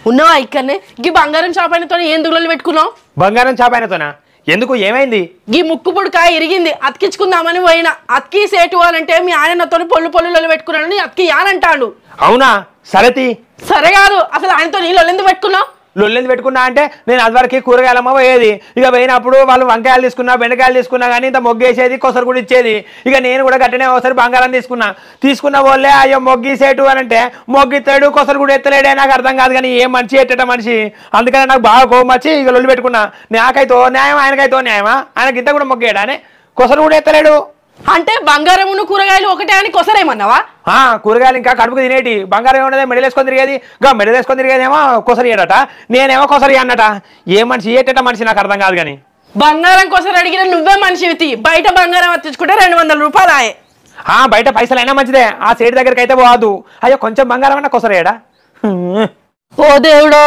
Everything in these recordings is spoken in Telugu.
ఉన్నావా ఇక్కడనే? గీ బంగారం షాప్ అయినతో ఎందుకు లొల్లి పెట్టుకున్నావు? బంగారం షాప్ అయినతోనా? ఎందుకు, ఏమైంది? గీ ముక్కు పుడకాయ ఇరిగింది, అతికించుకుందామని పోయినా. అతికి సేటు అనంటే మీ ఆయనతో పొల్లు పొల్లు లొల్లి పెట్టుకున్నాను, అతికి యానంటాడు. అవునా? సరేతి. సరే కాదు, అసలు ఆయనతో నీ లొల్లి ఎందుకు పెట్టుకున్నావు? లొల్లెందు పెట్టుకున్నా అంటే నేను అదివరకు కూరగాయలమ్మ పోయేది. ఇక పోయినప్పుడు వాళ్ళు వంకాయలు తీసుకున్నా, బెండకాయలు తీసుకున్నా కానీ ఇంత మొగ్గేసేది, కొసరు కూడా ఇచ్చేది. ఇక నేను కూడా గట్టనే ఒకసారి బంగారం తీసుకున్న వాళ్ళే అయ్యో మొగ్గేసేటు అని అంటే మొగ్గిస్తాడు, కొసరు కూడా ఎత్తలేడే. నాకు అర్థం కాదు కానీ ఏం మనిషి ఎట్టట మనిషి. అందుకని నాకు బాగా కోపం వచ్చి ఇక లొల్లి పెట్టుకున్నా. నాకైతో న్యాయం, ఆయనకైతో న్యాయమా? ఆయనకి ఇంత కూడా మొగ్గేయడా అని కొసరు కూడా ఎత్తలేడు. అంటే బంగారమును కూరగాయలు ఒకటే అని కొసరేమన్నావా? కూరగాయలు ఇంకా కడుపుకు తినేటి, బంగారం ఏమన్నది మెడలేసుకొని తిరిగేది. మెడలేసుకొని తిరిగేదేమో కొసరియడట, నేనేమో కొసరి అన్నట. ఏ మనిషి ఏటట మనిషి నాకు అర్థం కాదు కానీ. బంగారం కోసం అడిగిన నువ్వే మనిషివి. బయట బంగారం తెచ్చుకుంటే 200 రూపాయలు ఆయే. బయట పైసలైనా మంచిదే, ఆ సేటు దగ్గరికి అయితే పోవద్దు. అయ్యో కొంచెం బంగారం అన్నా కొసరేయడా. ఓ దేవుడో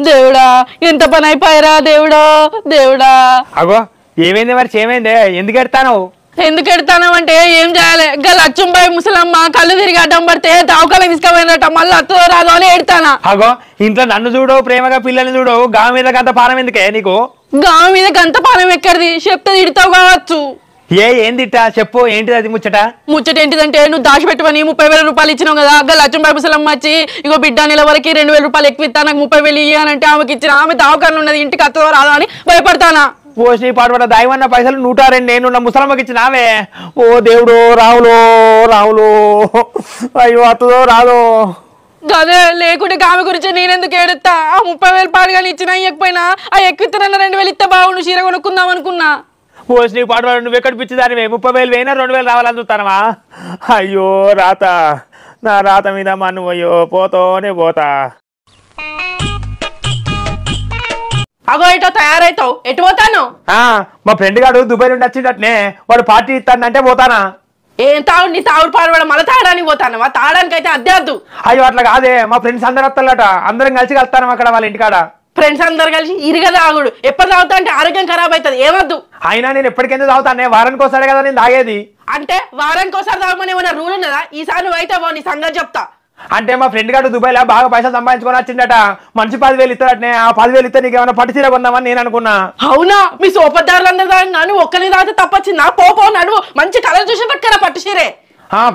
దేవుడా, ఎంత పని అయిపోయారా దేవుడో దేవుడా. అగో ఏమైంది మరి, ఏమైందే? ఎందుకు ఎడతాను? ఎందుకు ఎడతానంటే ఏం చేయాలి? లచ్చుంబాయి ముసలమ్మ కళ్ళు తిరిగి అడ్డం పడితే దావకాలం తీసుకుపోయినట, మళ్ళీ అత్తో రాదో అని ఎడతానా. అగో ఇంట్లో నన్ను చూడు, ప్రేమగా పిల్లల్ని చూడు, గామి మీద గంత పానం ఎందుకే నీకు? గామి మీద గంత పానం ఎక్కడిది? చెప్తే తిడతావు కావచ్చు. ఏందిట్టా చెప్పు, ఏంటిది అది ముచ్చట? ముచ్చట ఏంటిదంటే నువ్వు దాచిపెట్టువని 30,000 రూపాయలు ఇచ్చినావు కదా. లచ్చుంబాయి ముసలమ్మ వచ్చి ఇగో బిడ్డ నిలవరికి 2,000 రూపాయలు ఎక్కువ ఇస్తా, నాకు 30,000 ఇయ్యానంటే ఆమెకి ఇచ్చిన. ఆమె దావకాలం ఉన్నది, ఇంటికి అత్తో రాదో అని భయపడతానా. పోషి పాటుపడ దాయమన్న పైసలు 102 నేను ముసలమ్మకి ఇచ్చినావే. ఓ దేవుడు, రావులో రావులు, అయ్యో అత్తదో రాదో. అదే లేకుంటే ఆమె గురించి నేనెందుకు ఏడుస్తా? ఆ 30,000 పాడుగాని ఇచ్చినా ఇవ్వకపోయినా ఆ ఎక్కువ 2,000 ఇస్తే బాగుండు, చీర కొనుక్కుందాం అనుకున్నా. పోషి పాటుపడ నువ్వు ఎక్కడ పిచ్చిదానివే? 30,000 పోయినా 2,000 రావాలని చూస్తానవా? అయ్యో రాత, నా రాత మీద మన్ను అయ్యో పోతోనే పోతా. అగో ఇటో తయారైతావు, ఎటు పోతాను? మా ఫ్రెండ్ గాడు దుబాయ్ నుండి వచ్చిందటనే, వాడు పార్టీ ఇస్తానంటే పోతానా. ఏం తాగుడు? నీ తాగుడు పాడబడ మళ్ళీ తాగడానికి పోతానవా? తాగడానికి అయితే అద్దె వద్దు. అయ్యో అట్లా కాదే, మా ఫ్రెండ్స్ అందరు వస్తారట, అందరం కలిసి కలుస్తాను అక్కడ వాళ్ళ ఇంటికాడ. ఫ్రెండ్స్ అందరు కలిసి ఇరుగ తాగుడు ఎప్పుడు తాగుతా అంటే ఆరోగ్యం ఖరాబ్ అవుతుంది, ఏమద్దు. అయినా నేను ఎప్పటికెందుకు తాగుతానే, వారానికి ఒకసారి కదా నేను తాగేది. అంటే వారానికి ఒకసారి తాగమని ఏమన్నా రూల్ ఉన్నదా? ఈసారి నువ్వు అయితే నీ సంగతి చెప్తా. అంటే మా ఫ్రెండ్ గారు దుబాయ్ లో బాగా పైసలు సంపాదించుకొని వచ్చిందట, మంచి 10,000 ఇస్తాడటనే. ఆ 10,000 ఇస్తే నీకు ఏమైనా పట్టు చీర కొందామని నేను అనుకున్నా. అవునా? మీ సోపదారులందరూ తాను ఒక్కరిని తాగితే తప్పొచ్చిందా? పో నడువు, మంచి కలర్ చూసి పట్టుకరా పట్టు చీరే.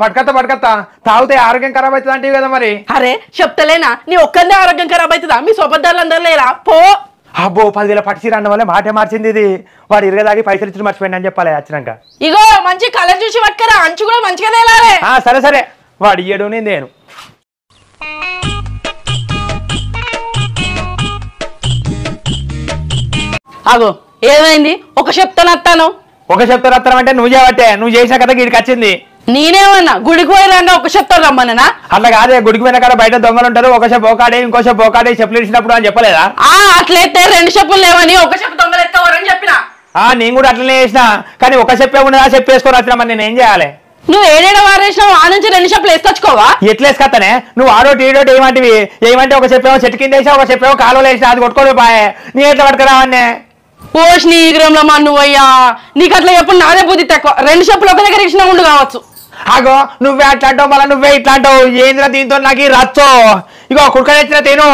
పట్టుకత్తా తాగితే ఆరోగ్యం ఖరాబ్ అవుతుంది అంటే కదా మరి. అరే చెప్తలేనా, నీ ఒక్కరినే ఆరోగ్యం ఖరాబ్ అవుతుందా? మీ సోపదారులందరూ లేరా? పో. అబ్బో 10,000 పట్టు చీర అన్న వల్ల మాటే మార్చింది ఇది. వాడు ఇరగదాగి పైసలు ఇచ్చి మర్చిపోయింది అని చెప్పాలి వచ్చినాక. ఇగో మంచి కలర్ చూసి పట్టుకరా, అంచు కూడా మంచిగా తేలాలే. సరే వాడు ఇయ్యడు, నేను అగో ఏమైంది? ఒక చెప్తాను వస్తాను. ఒక చెప్తాను వస్తాను అంటే నువ్వు చేయబట్టే, నువ్వు చేసిన కదా గీడికి వచ్చింది. నేనేమన్నా గుడికి పోయినా ఒక చెప్తాను రమ్మన్నా? అట్లా కాదే, గుడికి పోయిన కాడ బయట దొంగలు ఉంటారు, ఒక చెప్పు ఒకడే ఇంకో చెప్పు ఒకడే చెప్పులు ఇచ్చినప్పుడు అని చెప్పలేదా? అట్లయితే 2 చెప్పులు లేవని ఒక చెప్పు దొంగలు ఎత్తావని చెప్పిన. నేను కూడా అట్లనే చేసిన, కానీ ఒక చెప్పే ఉండదా చెప్పేసుకొని వచ్చినా మరి నేను ఏం చేయాలి? నువ్వు ఏడేడ వారేసినావు, ఆ నుంచి 2 చెప్పులు వేసుకొచ్చుకోవా? ఎట్లా వేసుకొస్తానే? నువ్వు ఆడోటి ఈడోటి ఏమంటే ఒక చెప్పేమో చెట్టు కింద వేసా, ఒక చెప్పేమో కాలువలో వేసినా, అది కొట్టుకోలేదు పాయే. నీ ఎట్లా పట్టుకురావన్నే? పోష్ నీ గ్రంలో మా నువ్వయ్యా, నీకు అట్లా ఎప్పుడు నాదే బుద్ధి తక్కువ. 2 చెప్పులు ఒక దగ్గర ఇచ్చినా ఉండు కావచ్చు. అగో నువ్వే అట్లా అంటావు, మళ్ళీ నువ్వే ఇట్లా అంటావు. ఏంద్రా దీంతో నాకు రచ్చో. ఇగో కుడుక తెచ్చిన తిను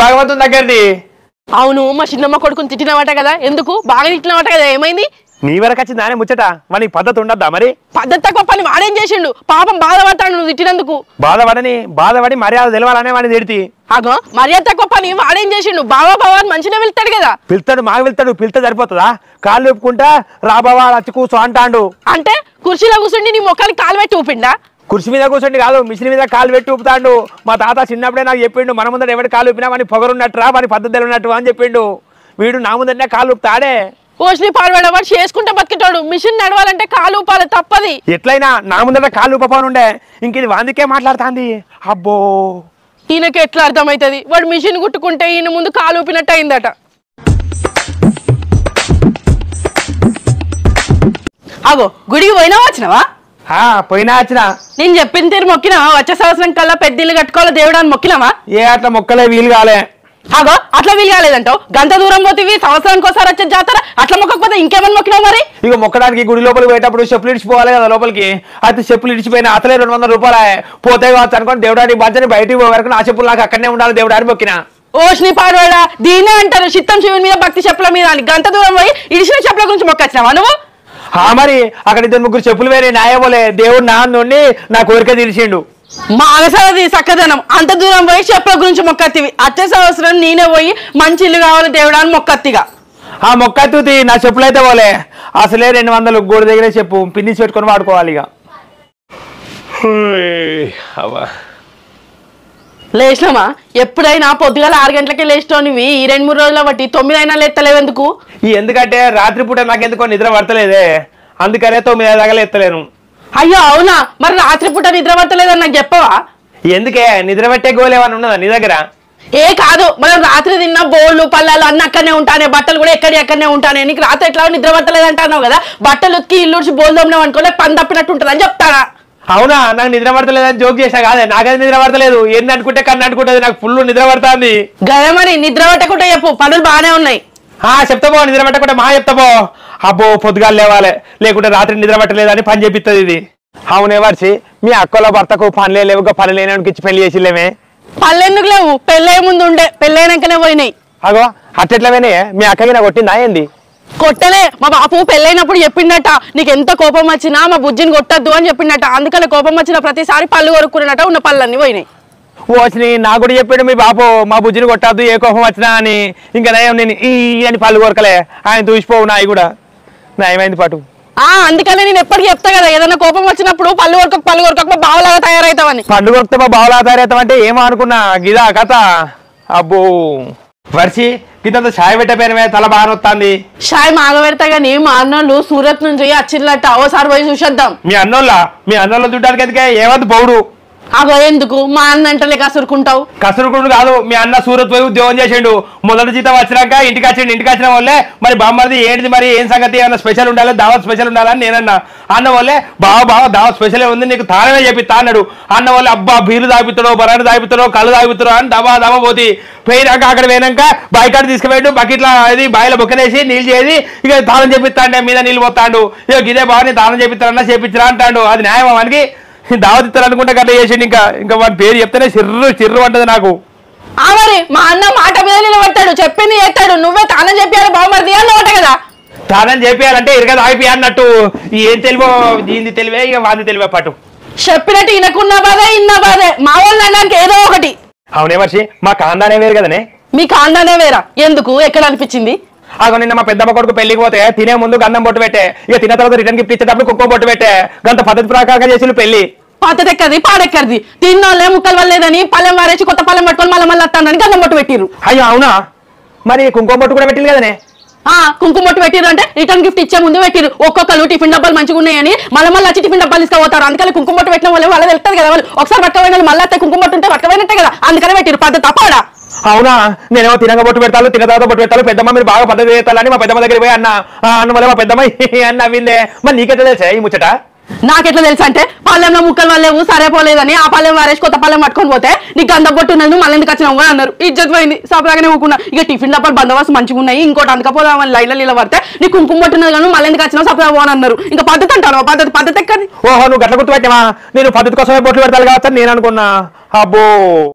భగవంతుని దగ్గరది. అవును, మా చిన్నమ్మ కొడుకుని తిట్టినవాట కదా, ఎందుకు బాగా తిట్టినవాట కదా, ఏమైంది? నీ వరకు వచ్చింది దానే ముచ్చట, మరి పద్ధతి ఉండద్దా మరి? పద్ధతి తక్కువ పని వాడేం చేసిండు? పాపం బాధపడతాడు నువ్వు తిట్టినందుకు. బాధపడి మర్యాద తెలవాలనే వాడిని తిడితి. అగో మర్యాద తక్కువ పని వాడేం చేసిండు? బావా అని మంచిగా వెళ్తాడు కదా. మాకు పిలిస్తే సరిపోతుందా? కాళ్ళు ఒప్పుకుంటా రా బావా వచ్చి కూర్చో అంటాడు. అంటే కుర్చీలో కూర్చుండి నీ ముఖానికి కాలు పెట్టి ఊపిండా? కుర్చీ మీద కూర్చోండి కాదు, మిషన్ మీద కాలు పెట్టి ఊపుతాడు. మా తాత చిన్నప్పుడే నాకు చెప్పిండు, మన ముందర ఎవరి కాలు ఊపినా వాని పొగరున్నట్టు రా, వాని పద్ధతి ఉన్నట్టు అని చెప్పిండు. వీడు నా ముందరనే కాలు ఊపుతాడే. పోషణి పాల్పడేవాడు చేసుకుంటే బతికేటాడు, మిషన్ నడవాలంటే కాలు ఊపాలి తప్పది. ఎట్లయినా నా ముందర కాలు ఊపనుండే, ఇంక ఇది వాందికే మాట్లాడుతాంది. అబ్బో ఈయనకి ఎట్లా అర్థమవుతుంది? వాడు మిషన్ కుట్టుకుంటే ఈయన ముందు కాలు ఊపినట్టు అయిందట. అగో గుడికి పోయినా వచ్చినవా? పోయినా వచ్చిన. నేను చెప్పిన తీరు మొక్కినావా? వచ్చే సంవత్సరం కల్లా పెద్ద ఇల్లు కట్టుకోవాలి దేవుడు అని మొక్కినావా? అట్లా మొక్కలే వీలు కాలే. అగో అట్లా వీలు కాలేదంటావు? గంట దూరం పోతే సంవత్సరానికి ఒకసారి వచ్చే జాతర, అట్లా మొక్కకపోతే ఇంకేమని మొక్కినావు మరి? ఇక మొక్కడానికి గుడి లోపలికి పోయేటప్పుడు చెప్పులు ఇడిచిపోవాలి కదా లోపలికి. అయితే చెప్పులు ఇడిచిపోయినా అసలే 200 రూపాయలు పోతే కావచ్చు అనుకోని దేవుడానికి బాధ్యత బయటికి పోయే వరకు నా చెప్పులు నాకు అక్కడనే ఉండాలి దేవుడు అని మొక్కినా. ఓష్ని పాడవాడా దీనే అంటారు చిత్తం శివుని మీద భక్తి చెప్పుల మీద అని గంట దూరం పోయి ఇడిచిన చెప్పుల గురించి మొక్కొచ్చినావా నువ్వు? మరి అక్కడ ఇద్దరు ముగ్గురు చెప్పులు వేరే నాయబోలే దేవుడు నా నుండి నా కోరిక తీర్చిండు. మా అగసరది చక్కదనం అంత దూరం పోయి చెప్పుల గురించి మొక్కత్తివి. అత్తే సంవత్సరం నేనే పోయి మంచి ఇల్లు కావాలి దేవుడా అని మొక్కత్తిగా. ఆ మొక్కత్తుతి నా చెప్పులైతే పోలే అసలే 200 గోడ దగ్గరే చెప్పు పిన్నిసి పెట్టుకొని వాడుకోవాలి ఇక. లేచినామా? ఎప్పుడైనా పొద్దుగాల 6 గంటలకే లేచినవి ఈ 2-3 రోజుల బట్టి 9 అయినా లేస్తలేవు ఎందుకు? ఎందుకంటే రాత్రిపూట నాకెందుకో నిద్ర పడతలేదే, అందుకనే 9 దాకా లేస్తలేను. అయ్యో అవునా? మరి రాత్రిపూట నిద్ర పడతలేదని నాకు చెప్పవా? ఎందుకే నిద్ర పట్టే గోలేమని ఉన్నదా నీ దగ్గర? కాదు, మనం రాత్రి తిన్న బోళ్ళు పళ్ళాలు అన్ని అక్కడనే ఉంటానే, బట్టలు కూడా ఎక్కడనే ఉంటానే. నీకు రాత్రి ఎట్లా నిద్ర పట్టలేదు అంటున్నావు కదా, బట్టలు ఉతికి ఇల్లుడిచి బోల్ దోమనే అనుకోలే పని తప్పినట్టు ఉంటుందని చెప్తారా? అవునా? నాకు నిద్ర పడతలేదని జోక్ చేసా కాదే, నాకైతే నిద్ర పడతలేదు. ఏంది అనుకుంటే కన్ను అనుకుంటుంది, నాకు ఫుల్ నిద్ర పడుతుంది. గదే మరి నిద్ర పట్టకుండా చెప్పు, పనులు బాగానే ఉన్నాయి. చెప్తాబో నిద్ర పట్టకుండా మా చెప్తాబో. అబ్బో పొద్దుగాలు లేవాలి, లేకుంటే రాత్రి నిద్ర పట్టలేదని పని చెప్పిస్తుంది ఇది. అవునే వర్షి, మీ అక్కలో భర్తకు పనులే లేవు, పని లేనానికి ఇచ్చి పెళ్లి చేసిలేమే. పళ్ళు ఎందుకు లేవు? పెళ్ళయ్యే ముందు ఉండే, పెళ్ళైనాకనే పోయినాయి. అగో అట్టెట్లా పోయినాయి? మీ అక్కకి నా కొట్టిందా ఏంది? కొట్టలే, మా బాపు పెళ్ళైనప్పుడు చెప్పిండట నీకు ఎంత కోపం వచ్చినా మా బుజ్జిని కొట్టద్దు అని చెప్పిండట. అందుకని కోపం వచ్చిన ప్రతిసారి పళ్ళు కొరుక్కున్నట, ఉన్న పళ్ళన్నీ పోయినాయి. వచ్చినాయి నాకు కూడా చెప్పాడు మీ బాపు, మా బుజ్జిని కొట్టద్దు ఏ కోపం వచ్చినా అని. ఇంకా నయం నేను ఈ అని పళ్ళు కొరకలే, ఆయన చూసిపోవు నాయి కూడా నయమైంది పాటు. అందుకనే నేను ఎప్పటికీ చెప్తా కదా, ఏదైనా కోపం వచ్చినప్పుడు పళ్ళు కొరక మా బావలాగా తయారవుతావని. పళ్ళు కొరికితే మా బావలాగా తయారవుతామంటే ఏమో అనుకున్నా, గిదా కథ. అబ్బో వర్షి గిదంతా ఛాయ్ పెట్టపోయినవే, తల బాగా వస్తుంది. ఛాయ్ మాగబెడతా గానీ మా అన్నోళ్ళు సూరత్ నుంచి వచ్చిర్లట, ఓసారి పోయి చూసేద్దాం. మీ అన్నోళ్ళ చుట్టానికి ఎందుకే ఏమద్దు పౌడు? అగో ఎందుకు? మా అన్న అంటే కసురుకుంటావు? కసురుకుంటు కాదు, మీ అన్న సూరత్ పోయి ఉద్యోగం చేసిండు. మొదటి జీతం వచ్చినాక ఇంటికి వచ్చిన వాళ్ళే మరి బామ్మది ఏంటిది మరి ఏం సంగతి, ఏమన్నా స్పెషల్ ఉండాలి, దావత్ స్పెషల్ ఉండాలని నేనన్నా. అన్న వాళ్ళే బావ దావత్ స్పెషల్ ఉంది, నీకు తానమే చెప్పిస్తా అన్నాడు. అన్న వాళ్ళే అబ్బా బీరు తాగిపిస్తాడో బరాడు తాగిపిస్తాడో కళ్ళు తాగిపిస్తాడో అని దబా పోతి పోయినాక అక్కడ పోయినాక బాయికాడు తీసుకుపోయాడు. బకెట్లా అది బాయిలో బొక్కనేసి నీళ్ళు చేసి ఇక తానం చెప్పిస్తా అంటే మీద నీళ్ళు పోతాడు. ఇక ఇదే బాగా తానం చెప్పిస్తాడన్నా చేపించరా అంటాడు. అది న్యాయమా మనకి? దావత్ ఇస్తారు అనుకుంటే గట్ల చేసిండు. ఇంకా వాడి పేరు చెప్తేనే చిర్రు అంటది నాకు. మరి మా అన్న మాట మీద నిలబడతాడు, చెప్పింది చేస్తాడు. నువ్వే తానం చెప్పాలి బావమరిది అన్నమాట కదా. తానం చెప్పాలంటే ఇరగ ఆగిపోయా అన్నట్టు. ఏం తెలివో దీన్ని తెలివే, ఇక వాంది తెలివే పాటు. చెప్పినట్టు ఇనకున్న బాధే ఇన్న బాధే, మా వాళ్ళు అనడానికి ఏదో ఒకటి. అవునే వర్షి, మా కాందానే వేరు కదనే. మీ కాందానే వేరా? ఎందుకు? ఎక్కడ అనిపించింది? నిన్న మా పెద్దమ్మ కొడుకు పెళ్లికి పోతే తినే ముందు గంధం బొట్టు పెట్టే, ఇక తిన్న తర్వాత రిటర్న్ గిఫ్ట్ ఇచ్చేటప్పుడు కుక్కో బొట్టు పెట్టే. గంత పద్ధతి ప్రకారంగా చేసి పెళ్లి. పద్ధతి ఎక్కడిది పాడెక్కడిది? తిన్నోళ్ళే ముక్కలు వల్లేదని పళ్ళెం వారేసి కొత్త పళ్ళెం పట్టుకొని మళ్ళీ వస్తానని గంధం బొట్టు పెట్టిర్రు. అయ్యో అవునా? మరి కుంకుమ బొట్టు కూడా పెట్టింది కదనే. కుంకుమ బొట్టు పెట్టిరు అంటే రిటర్న్ గిఫ్ట్ ఇచ్చే ముందు పెట్టిరు. ఒక్కొక్కరు టిఫిన్ డబ్బాలు మంచిగా ఉన్నాయని మళ్ళీ వచ్చి టిఫిన్ డబ్బాలు తీసుకుపోతారు. అందుకని కుంకుమ బొట్టు పెట్టిన వాళ్ళు వెళ్తారు కదా, వాళ్ళు ఒకసారి పట్టుకపోయిన మళ్ళీ కుంకుమ బొట్టు ఉంటే పట్టుకపోయినట్టే కదా, అందుకనే పెట్టిరు. పద్ధతి తప్పడా? అవునా? నేనేమో తినక బొట్టు పెడతాను, తిన్న తర్వాత బొట్టు పెడతాను, పెద్దమ్మ మీరు బాగా పద్ధతి చేస్తారని మా పెద్దమ్మ దగ్గర పోయి అన్న వల్ల మా పెద్దమ్మ అన్న నవ్విందే. మరి నీకెట్లా తెలుసా ఈ ముచ్చట? నాకెట్లా తెలుసు అంటే పళ్ళెంలో ముక్కలు వల్లేవు సరేపోలేదని ఆ పళ్ళెం వారేసి కొత్త పళ్ళెం పట్టుకొని పోతే నీకు గంధం బొట్టు ఉన్నది మళ్ళీ ఎందుకు వచ్చినావు అని అన్నారు. ఇజ్జత్ పోయింది, సపరాగానే ఊకున్నా. ఇక టిఫిన్ డబ్బాలు బందోబస్తు మంచిగా ఉన్నాయి, ఇంకోటి అందుకపోదామని లైన్లో పడితే నీకు కుంకుమ బొట్టున్నది కానీ మళ్ళీ ఎందుకు వచ్చినావు సపరా పోని అన్నారు. ఇంకా పద్ధతి అంటాను, పద్ధతి ఎక్కడి? ఓహో నువ్వు గట్ల గుర్తుపెట్టావా? నేను పద్ధతి కోసమే బొట్లు పెడతాను కావచ్చు నేను అనుకున్నా. అబ్బో